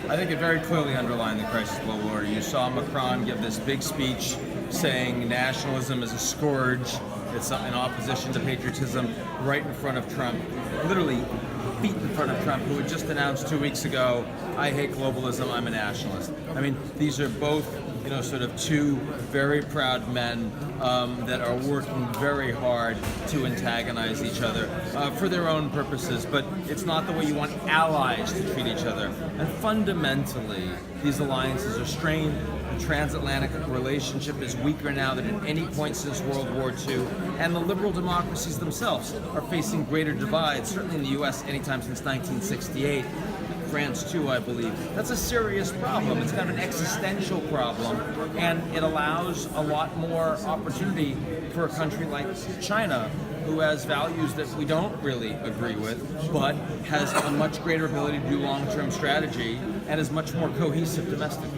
I think it very clearly underlined the crisis of global order. You saw Macron give this big speech saying nationalism is a scourge, it's in opposition to patriotism, right in front of Trump, literally feet in front of Trump, who had just announced 2 weeks ago, I hate globalism, I'm a nationalist. I mean, these are both, sort of two very proud men that are working very hard to antagonize each other for their own purposes, but it's not the way you want allies to treat each other. And fundamentally, these alliances are strained. The transatlantic relationship is weaker now than at any point since World War II, and the liberal democracies themselves are facing greater divides, certainly in the U.S. anytime since 1968. France too, I believe. That's a serious problem. It's kind of an existential problem, and it allows a lot more opportunity for a country like China, who has values that we don't really agree with, but has a much greater ability to do long-term strategy and is much more cohesive domestically.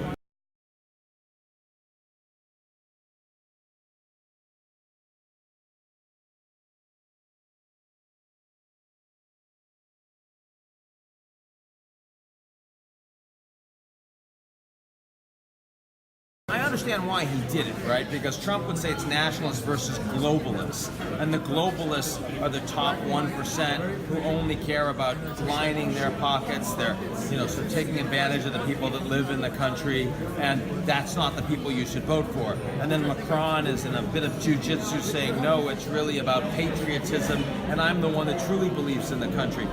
I understand why he did it, right? Because Trump would say it's nationalists versus globalists, and the globalists are the top 1% who only care about lining their pockets. They're, sort of taking advantage of the people that live in the country, and that's not the people you should vote for. And then Macron is in a bit of jujitsu saying, no, it's really about patriotism, and I'm the one that truly believes in the country.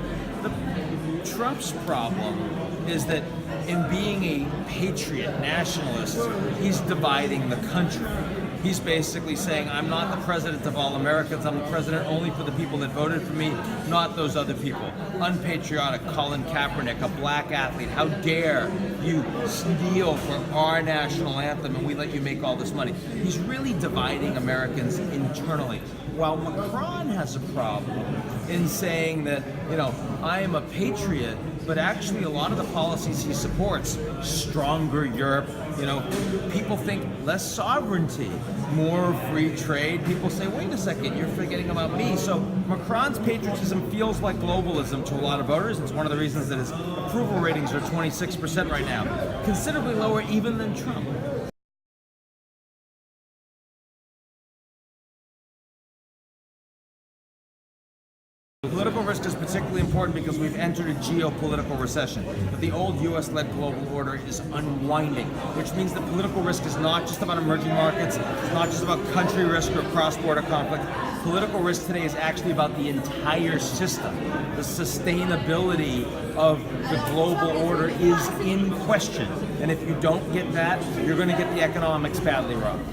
Trump's problem is that in being a patriot nationalist, he's dividing the country. He's basically saying, I'm not the president of all Americans, I'm the president only for the people that voted for me, not those other people. Unpatriotic Colin Kaepernick, a black athlete, how dare you steal from our national anthem and we let you make all this money. He's really dividing Americans internally. While Macron has a problem in saying that, I am a patriot, but actually a lot of the policies he supports, stronger Europe, people think less sovereignty, more free trade. People say, wait a second, you're forgetting about me. So Macron's patriotism feels like globalism to a lot of voters. It's one of the reasons that his approval ratings are 26% right now, considerably lower even than Trump. Political risk is particularly important because we've entered a geopolitical recession. But the old US-led global order is unwinding, which means that political risk is not just about emerging markets, it's not just about country risk or cross-border conflict. Political risk today is actually about the entire system. The sustainability of the global order is in question. And if you don't get that, you're going to get the economics badly wrong.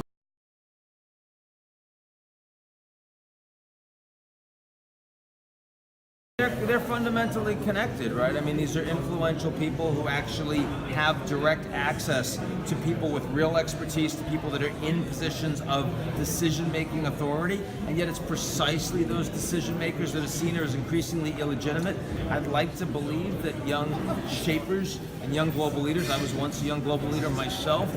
They're fundamentally connected, right? I mean, these are influential people who actually have direct access to people with real expertise, to people that are in positions of decision-making authority, and yet it's precisely those decision-makers that are seen as increasingly illegitimate. I'd like to believe that young shapers and young global leaders, I was once a young global leader myself,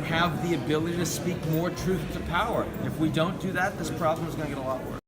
have the ability to speak more truth to power. If we don't do that, this problem is going to get a lot worse.